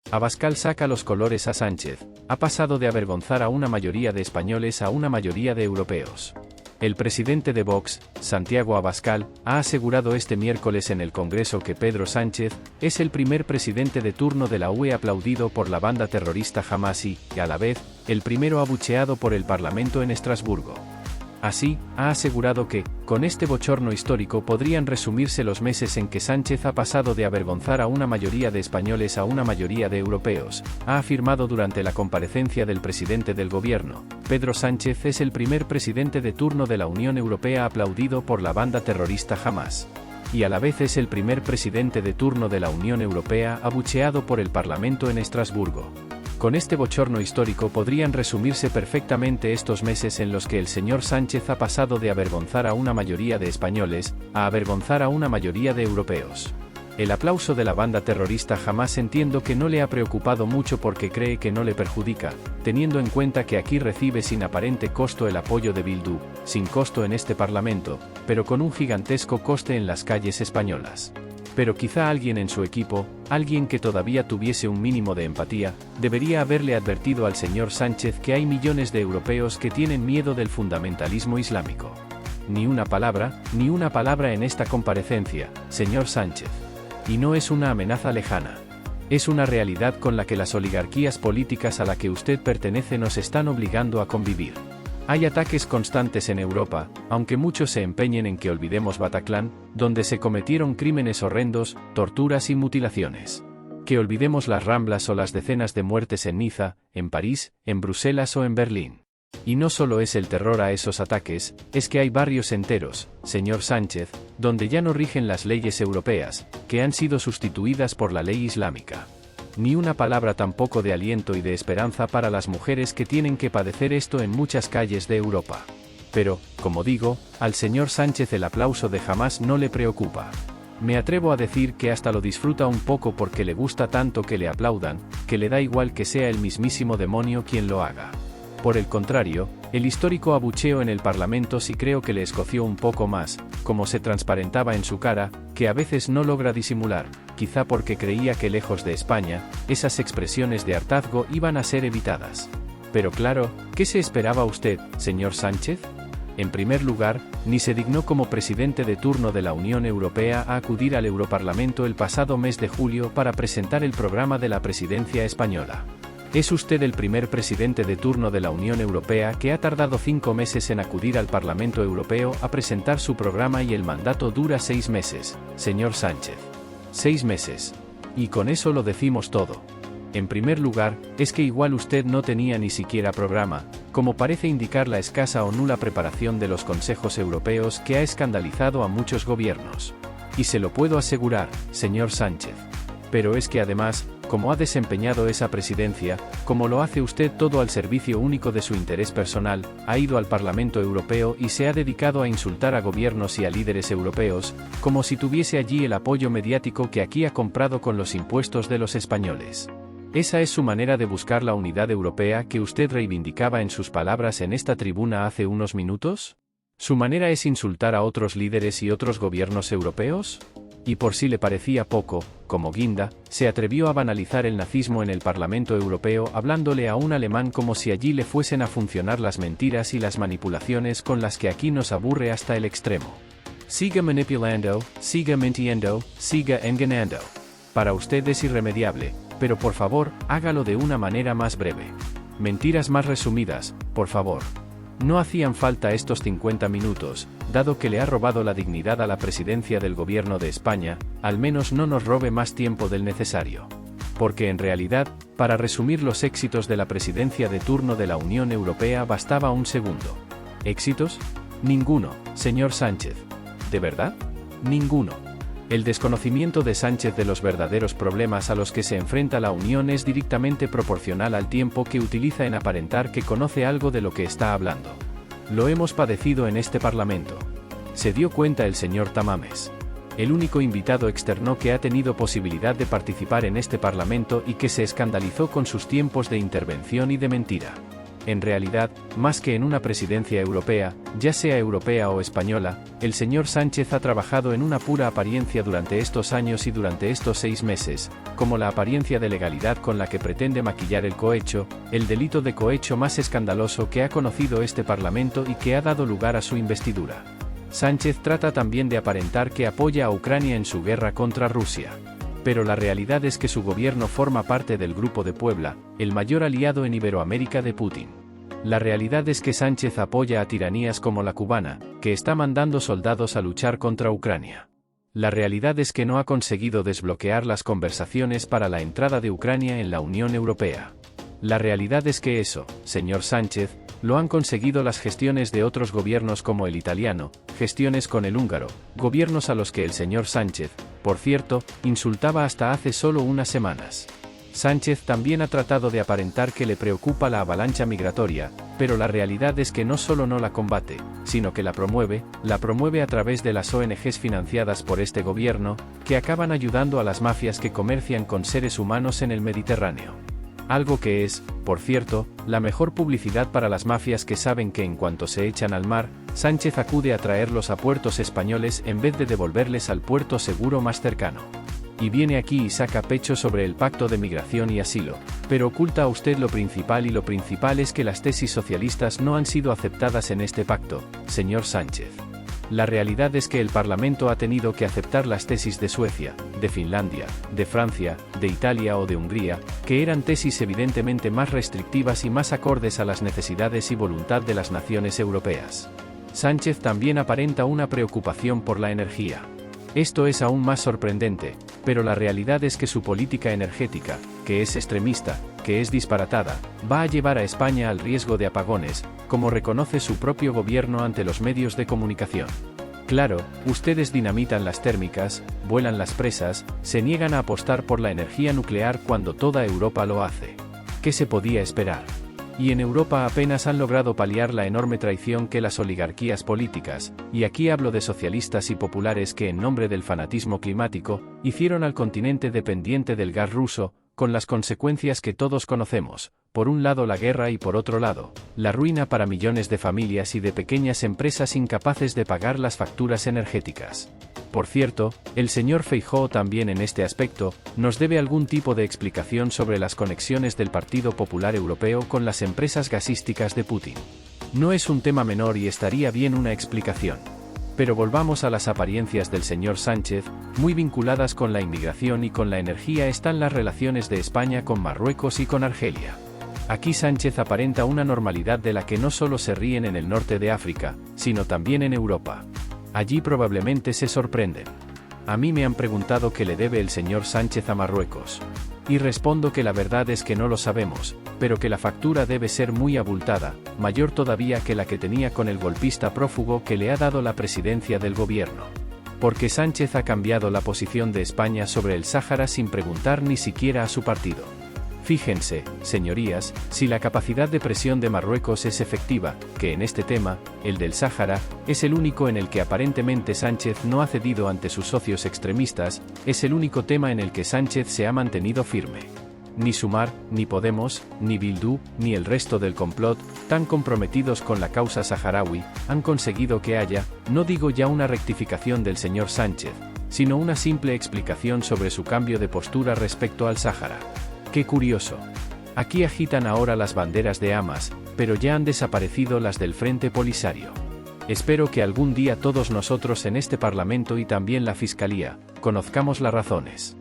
Abascal saca los colores a Sánchez, ha pasado de avergonzar a una mayoría de españoles a una mayoría de europeos. El presidente de Vox, Santiago Abascal, ha asegurado este miércoles en el Congreso que Pedro Sánchez es el primer presidente de turno de la UE aplaudido por la banda terrorista Hamás y, a la vez, el primero abucheado por el Parlamento en Estrasburgo. Así, ha asegurado que, con este bochorno histórico podrían resumirse los meses en que Sánchez ha pasado de avergonzar a una mayoría de españoles a una mayoría de europeos, ha afirmado durante la comparecencia del presidente del gobierno. Pedro Sánchez es el primer presidente de turno de la Unión Europea aplaudido por la banda terrorista Hamás. Y a la vez es el primer presidente de turno de la Unión Europea abucheado por el Parlamento en Estrasburgo. Con este bochorno histórico podrían resumirse perfectamente estos meses en los que el señor Sánchez ha pasado de avergonzar a una mayoría de españoles, a avergonzar a una mayoría de europeos. El aplauso de la banda terrorista Hamás entiendo que no le ha preocupado mucho porque cree que no le perjudica, teniendo en cuenta que aquí recibe sin aparente costo el apoyo de Bildu, sin costo en este Parlamento, pero con un gigantesco coste en las calles españolas. Pero quizá alguien en su equipo, alguien que todavía tuviese un mínimo de empatía, debería haberle advertido al señor Sánchez que hay millones de europeos que tienen miedo del fundamentalismo islámico. Ni una palabra en esta comparecencia, señor Sánchez. Y no es una amenaza lejana. Es una realidad con la que las oligarquías políticas a la que usted pertenece nos están obligando a convivir. Hay ataques constantes en Europa, aunque muchos se empeñen en que olvidemos Bataclan, donde se cometieron crímenes horrendos, torturas y mutilaciones. Que olvidemos las Ramblas o las decenas de muertes en Niza, en París, en Bruselas o en Berlín. Y no solo es el terror a esos ataques, es que hay barrios enteros, señor Sánchez, donde ya no rigen las leyes europeas, que han sido sustituidas por la ley islámica. Ni una palabra tampoco de aliento y de esperanza para las mujeres que tienen que padecer esto en muchas calles de Europa. Pero, como digo, al señor Sánchez el aplauso de Hamás no le preocupa. Me atrevo a decir que hasta lo disfruta un poco porque le gusta tanto que le aplaudan, que le da igual que sea el mismísimo demonio quien lo haga. Por el contrario, el histórico abucheo en el Parlamento sí creo que le escoció un poco más, como se transparentaba en su cara, que a veces no logra disimular, quizá porque creía que lejos de España, esas expresiones de hartazgo iban a ser evitadas. Pero claro, ¿qué se esperaba usted, señor Sánchez? En primer lugar, ni se dignó como presidente de turno de la Unión Europea a acudir al Europarlamento el pasado mes de julio para presentar el programa de la presidencia española. Es usted el primer presidente de turno de la Unión Europea que ha tardado 5 meses en acudir al Parlamento Europeo a presentar su programa y el mandato dura 6 meses, señor Sánchez. 6 meses. Y con eso lo decimos todo. En primer lugar, es que igual usted no tenía ni siquiera programa, como parece indicar la escasa o nula preparación de los consejos europeos que ha escandalizado a muchos gobiernos. Y se lo puedo asegurar, señor Sánchez. Pero es que además, como ha desempeñado esa presidencia, como lo hace usted todo al servicio único de su interés personal, ha ido al Parlamento Europeo y se ha dedicado a insultar a gobiernos y a líderes europeos, como si tuviese allí el apoyo mediático que aquí ha comprado con los impuestos de los españoles. ¿Esa es su manera de buscar la unidad europea que usted reivindicaba en sus palabras en esta tribuna hace unos minutos? ¿Su manera es insultar a otros líderes y otros gobiernos europeos? Y por si le parecía poco, como guinda, se atrevió a banalizar el nazismo en el Parlamento Europeo hablándole a un alemán como si allí le fuesen a funcionar las mentiras y las manipulaciones con las que aquí nos aburre hasta el extremo. Siga manipulando, siga mintiendo, siga engañando. Para usted es irremediable, pero por favor, hágalo de una manera más breve. Mentiras más resumidas, por favor. No hacían falta estos 50 minutos, dado que le ha robado la dignidad a la presidencia del gobierno de España, al menos no nos robe más tiempo del necesario. Porque en realidad, para resumir los éxitos de la presidencia de turno de la Unión Europea bastaba un segundo. ¿Éxitos? Ninguno, señor Sánchez. ¿De verdad? Ninguno. El desconocimiento de Sánchez de los verdaderos problemas a los que se enfrenta la Unión es directamente proporcional al tiempo que utiliza en aparentar que conoce algo de lo que está hablando. Lo hemos padecido en este Parlamento. Se dio cuenta el señor Tamames. El único invitado externo que ha tenido posibilidad de participar en este Parlamento y que se escandalizó con sus tiempos de intervención y de mentira. En realidad, más que en una presidencia europea, ya sea europea o española, el señor Sánchez ha trabajado en una pura apariencia durante estos años y durante estos 6 meses, como la apariencia de legalidad con la que pretende maquillar el cohecho, el delito de cohecho más escandaloso que ha conocido este Parlamento y que ha dado lugar a su investidura. Sánchez trata también de aparentar que apoya a Ucrania en su guerra contra Rusia. Pero la realidad es que su gobierno forma parte del Grupo de Puebla, el mayor aliado en Iberoamérica de Putin. La realidad es que Sánchez apoya a tiranías como la cubana, que está mandando soldados a luchar contra Ucrania. La realidad es que no ha conseguido desbloquear las conversaciones para la entrada de Ucrania en la Unión Europea. La realidad es que eso, señor Sánchez, lo han conseguido las gestiones de otros gobiernos como el italiano, gestiones con el húngaro, gobiernos a los que el señor Sánchez, por cierto, insultaba hasta hace solo unas semanas. Sánchez también ha tratado de aparentar que le preocupa la avalancha migratoria, pero la realidad es que no solo no la combate, sino que la promueve a través de las ONGs financiadas por este gobierno, que acaban ayudando a las mafias que comercian con seres humanos en el Mediterráneo. Algo que es, por cierto, la mejor publicidad para las mafias que saben que en cuanto se echan al mar, Sánchez acude a traerlos a puertos españoles en vez de devolverles al puerto seguro más cercano. Y viene aquí y saca pecho sobre el pacto de migración y asilo, pero oculta a usted lo principal y lo principal es que las tesis socialistas no han sido aceptadas en este pacto, señor Sánchez. La realidad es que el Parlamento ha tenido que aceptar las tesis de Suecia, de Finlandia, de Francia, de Italia o de Hungría, que eran tesis evidentemente más restrictivas y más acordes a las necesidades y voluntad de las naciones europeas. Sánchez también aparenta una preocupación por la energía. Esto es aún más sorprendente, pero la realidad es que su política energética, que es extremista, que es disparatada, va a llevar a España al riesgo de apagones, como reconoce su propio gobierno ante los medios de comunicación. Claro, ustedes dinamitan las térmicas, vuelan las presas, se niegan a apostar por la energía nuclear cuando toda Europa lo hace. ¿Qué se podía esperar? Y en Europa apenas han logrado paliar la enorme traición que las oligarquías políticas, y aquí hablo de socialistas y populares que en nombre del fanatismo climático, hicieron al continente dependiente del gas ruso, con las consecuencias que todos conocemos, por un lado la guerra y por otro lado, la ruina para millones de familias y de pequeñas empresas incapaces de pagar las facturas energéticas. Por cierto, el señor Feijóo también en este aspecto, nos debe algún tipo de explicación sobre las conexiones del Partido Popular Europeo con las empresas gasísticas de Putin. No es un tema menor y estaría bien una explicación. Pero volvamos a las apariencias del señor Sánchez, muy vinculadas con la inmigración y con la energía están las relaciones de España con Marruecos y con Argelia. Aquí Sánchez aparenta una normalidad de la que no solo se ríen en el norte de África, sino también en Europa. Allí probablemente se sorprenden. A mí me han preguntado qué le debe el señor Sánchez a Marruecos. Y respondo que la verdad es que no lo sabemos, pero que la factura debe ser muy abultada, mayor todavía que la que tenía con el golpista prófugo que le ha dado la presidencia del gobierno. Porque Sánchez ha cambiado la posición de España sobre el Sáhara sin preguntar ni siquiera a su partido. Fíjense, señorías, si la capacidad de presión de Marruecos es efectiva, que en este tema, el del Sáhara, es el único en el que aparentemente Sánchez no ha cedido ante sus socios extremistas, es el único tema en el que Sánchez se ha mantenido firme. Ni Sumar, ni Podemos, ni Bildu, ni el resto del complot, tan comprometidos con la causa saharaui, han conseguido que haya, no digo ya una rectificación del señor Sánchez, sino una simple explicación sobre su cambio de postura respecto al Sáhara. ¡Qué curioso! Aquí agitan ahora las banderas de Hamas, pero ya han desaparecido las del Frente Polisario. Espero que algún día todos nosotros en este Parlamento y también la Fiscalía, conozcamos las razones.